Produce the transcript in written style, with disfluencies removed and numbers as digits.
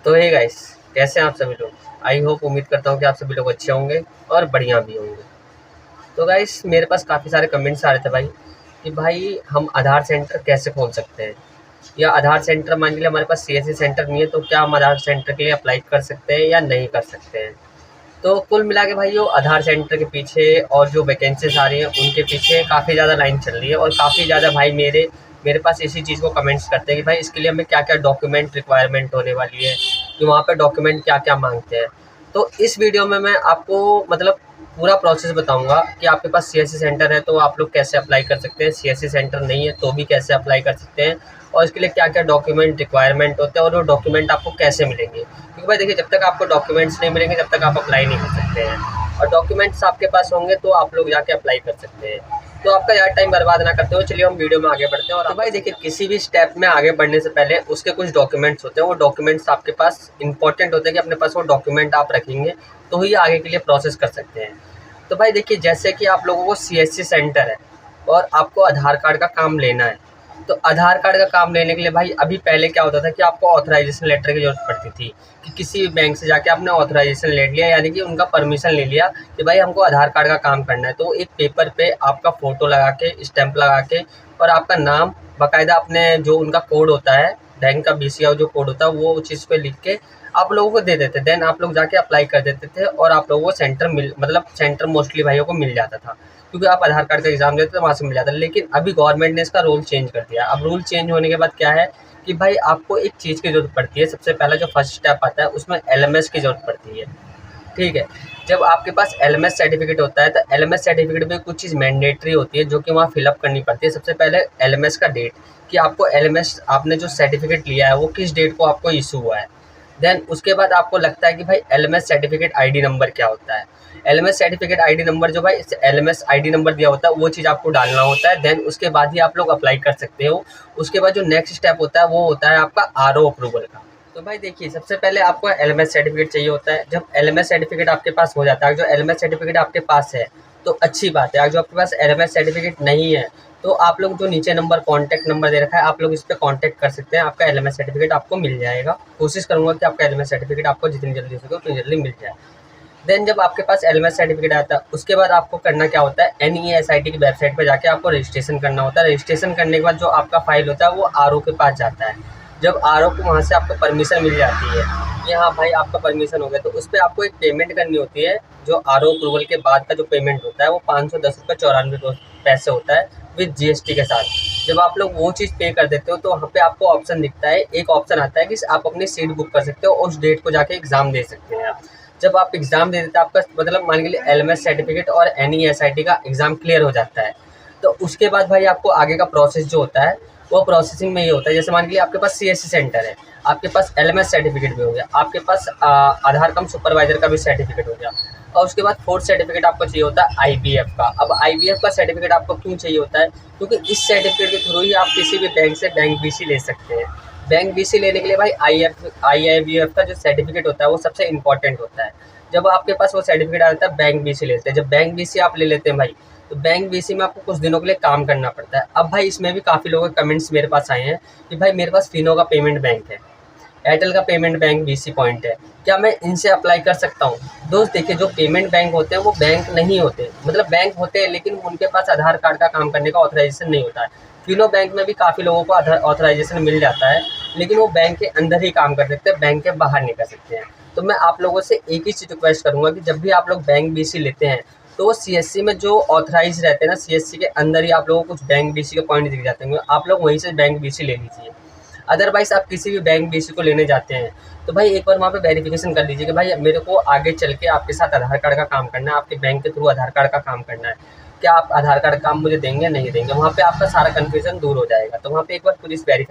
तो hey guys, कैसे हैं आप सभी लोग। आई होप उम्मीद करता हूँ कि आप सभी लोग अच्छे होंगे और बढ़िया भी होंगे। तो गाइस, मेरे पास काफ़ी सारे कमेंट्स आ रहे थे भाई कि भाई हम आधार सेंटर कैसे खोल सकते हैं, या आधार सेंटर मान लीजिए हमारे पास सीएससी सेंटर नहीं है तो क्या हम आधार सेंटर के लिए अप्लाई कर सकते हैं या नहीं कर सकते हैं। तो कुल मिला के भाई जो आधार सेंटर के पीछे और जो वैकेंसीज आ रही हैं उनके पीछे काफ़ी ज़्यादा लाइन चल रही है, और काफ़ी ज़्यादा भाई मेरे पास इसी चीज़ को कमेंट्स करते हैं कि भाई इसके लिए हमें क्या क्या डॉक्यूमेंट रिक्वायरमेंट होने वाली है, कि वहाँ पे डॉक्यूमेंट क्या क्या मांगते हैं। तो इस वीडियो में मैं आपको मतलब पूरा प्रोसेस बताऊंगा कि आपके पास सीएससी सेंटर है तो आप लोग कैसे अप्लाई कर सकते हैं, सीएससी सेंटर नहीं है तो भी कैसे अप्लाई कर सकते हैं, और इसके लिए क्या क्या डॉक्यूमेंट रिक्वायरमेंट होते हैं और वो डॉक्यूमेंट आपको कैसे मिलेंगे। क्योंकि भाई देखिए, जब तक आपको डॉक्यूमेंट्स नहीं मिलेंगे जब तक आप अप्लाई नहीं कर सकते हैं, और डॉक्यूमेंट्स आपके पास होंगे तो आप लोग जाके अप्लाई कर सकते हैं। तो आपका यार टाइम बर्बाद ना करते हो, चलिए हम वीडियो में आगे बढ़ते हैं। और तो भाई देखिए, किसी भी स्टेप में आगे बढ़ने से पहले उसके कुछ डॉक्यूमेंट्स होते हैं, वो डॉक्यूमेंट्स आपके पास इंपॉर्टेंट होते हैं कि अपने पास वो डॉक्यूमेंट आप रखेंगे तो ही आगे के लिए प्रोसेस कर सकते हैं। तो भाई देखिए, जैसे कि आप लोगों को सीएससी सेंटर है और आपको आधार कार्ड का काम लेना है, तो आधार कार्ड का काम लेने के लिए भाई अभी पहले क्या होता था कि आपको ऑथराइजेशन लेटर की ज़रूरत पड़ती थी, कि किसी भी बैंक से जाके आपने ऑथराइजेशन ले लिया, यानी कि उनका परमिशन ले लिया कि भाई हमको आधार कार्ड का काम करना है। तो एक पेपर पे आपका फ़ोटो लगा के, स्टैंप लगा के, और आपका नाम बाकायदा अपने जो उनका कोड होता है, बैंक का बीसीआई जो कोड होता है वो चीज़ पे लिख के आप लोगों को दे देते, देन आप लोग जाके अप्लाई कर देते थे और आप लोगों को सेंटर मोस्टली भाइयों को मिल जाता था, क्योंकि आप आधार कार्ड का एग्ज़ाम देते तो वहाँ से मिल जाता है। लेकिन अभी गवर्नमेंट ने इसका रूल चेंज कर दिया। अब रूल चेंज होने के बाद क्या है कि भाई आपको एक चीज़ की ज़रूरत पड़ती है। सबसे पहला जो फर्स्ट स्टेप आता है उसमें एलएमएस की ज़रूरत पड़ती है, ठीक है। जब आपके पास एलएमएस सर्टिफिकेट होता है तो एलएमएस सर्टिफिकेट में कुछ चीज़ मैंडेटरी होती है जो कि वहाँ फिलअप करनी पड़ती है। सबसे पहले एलएमएस का डेट, कि आपको एलएमएस आपने जो सर्टिफिकेट लिया है वो किस डेट को आपको इशू हुआ है। देन उसके बाद आपको लगता है कि भाई एलएमएस सर्टिफिकेट आईडी नंबर क्या होता है। एलएमएस सर्टिफिकेट आईडी नंबर जो भाई एलएमएस आईडी नंबर दिया होता है वो चीज़ आपको डालना होता है। देन उसके बाद ही आप लोग अप्लाई कर सकते हो। उसके बाद जो नेक्स्ट स्टेप होता है वो होता है आपका आरओ अप्रूवल का। तो भाई देखिए, सबसे पहले आपको एलएमएस सर्टिफिकेट चाहिए होता है। जब एलएमएस सर्टिफिकेट आपके पास हो जाता है, जो एलएमएस सर्टिफिकेट आपके पास है तो अच्छी बात है। जो आपके पास एलएमएस सर्टिफिकेट नहीं है तो आप लोग जो नीचे नंबर कॉन्टैक्ट नंबर दे रखा है आप लोग इस पर कॉन्टैक्ट कर सकते हैं, आपका एलएमएस सर्टिफिकेट आपको मिल जाएगा। कोशिश करूँगा कि आपका एलएमएस सर्टिफिकेट आपको जितनी जल्दी हो सके उतनी जल्दी मिल जाए। देन जब आपके पास एलएमएस सर्टिफिकेट आता है उसके बाद आपको करना क्या होता है, एनईएसआईटी की वेबसाइट पर जाके आपको रजिस्ट्रेशन करना होता है। रजिस्ट्रेशन करने के बाद जो आपका फाइल होता है वो आरओ के पास जाता है। जब आरओ को वहाँ से आपको परमिशन मिल जाती है कि हाँ भाई आपका परमिशन हो गया, तो उस पर आपको एक पेमेंट करनी होती है। जो आरओ अप्रूवल के बाद का जो पेमेंट होता है वो 510 रुपये 94 पैसे होता है विद जीएसटी के साथ। जब आप लोग वो चीज़ पे कर देते हो तो वहाँ पे आपको ऑप्शन दिखता है, एक ऑप्शन आता है कि आप अपनी सीट बुक कर सकते हो और उस डेट को जाके एग्ज़ाम दे सकते हैं आप। जब आप एग्ज़ाम दे देते हैं, आपका मतलब मान के लिए एलएमएस सर्टिफिकेट और एनईएसआईटी का एग्ज़ाम क्लियर हो जाता है, तो उसके बाद भाई आपको आगे का प्रोसेस जो होता है वो प्रोसेसिंग में ये होता है। जैसे मान लीजिए आपके पास सीएससी सेंटर है, आपके पास एलएमएस सर्टिफिकेट भी हो गया, आपके पास आधार कम सुपरवाइजर का भी सर्टिफिकेट हो गया, और उसके बाद फोर्थ सर्टिफिकेट आपको चाहिए होता है आईबीएफ का। अब आईबीएफ का सर्टिफिकेट आपको क्यों चाहिए होता है, क्योंकि इस सर्टिफिकेट के थ्रू ही आप किसी भी बैंक से बैंक बीसी ले सकते हैं। बैंक बीसी लेने के लिए भाई आईआईबीएफ का जो सर्टिफिकेट होता है वो सबसे इंपॉर्टेंट होता है। जब आपके पास वो सर्टिफिकेट आता है बैंक बीसी लेते हैं। जब बैंक बीसी आप ले लेते हैं भाई, तो बैंक बीसी में आपको कुछ दिनों के लिए काम करना पड़ता है। अब भाई इसमें भी काफ़ी लोगों के कमेंट्स मेरे पास आए हैं कि भाई मेरे पास फिनो का पेमेंट बैंक है, एयरटेल का पेमेंट बैंक बीसी पॉइंट है, क्या मैं इनसे अप्लाई कर सकता हूँ। दोस्त देखिए, जो पेमेंट बैंक होते हैं वो बैंक नहीं होते, मतलब बैंक होते हैं लेकिन उनके पास आधार कार्ड का काम करने का ऑथराइजेशन नहीं होता है। फिनो बैंक में भी काफ़ी लोगों को ऑथराइजेशन मिल जाता है, लेकिन वो बैंक के अंदर ही काम कर सकते हैं, बैंक के बाहर नहीं कर सकते हैं। तो मैं आप लोगों से एक ही चीज़ रिक्वेस्ट करूँगा कि जब भी आप लोग बैंक बीसी लेते हैं तो वो सीएससी में जो ऑथराइज रहते हैं ना, सीएससी के अंदर ही आप लोगों को कुछ बैंक बीसी के पॉइंट दिख जाते हैं, आप लोग वहीं से बैंक बीसी ले लीजिए। अदरवाइज़ आप किसी भी बैंक बीसी को लेने जाते हैं तो भाई एक बार वहाँ पे वेरिफिकेशन कर लीजिए कि भाई मेरे को आगे चल के आपके साथ आधार कार्ड का काम करना है, आपके बैंक के थ्रू आधार कार्ड का काम करना है, क्या आप आधार कार्ड का काम मुझे देंगे नहीं देंगे। वहाँ पे आपका सारा कन्फ्यूजन दूर हो जाएगा। तो वहाँ पे एक बार पुलिस वेरीफाई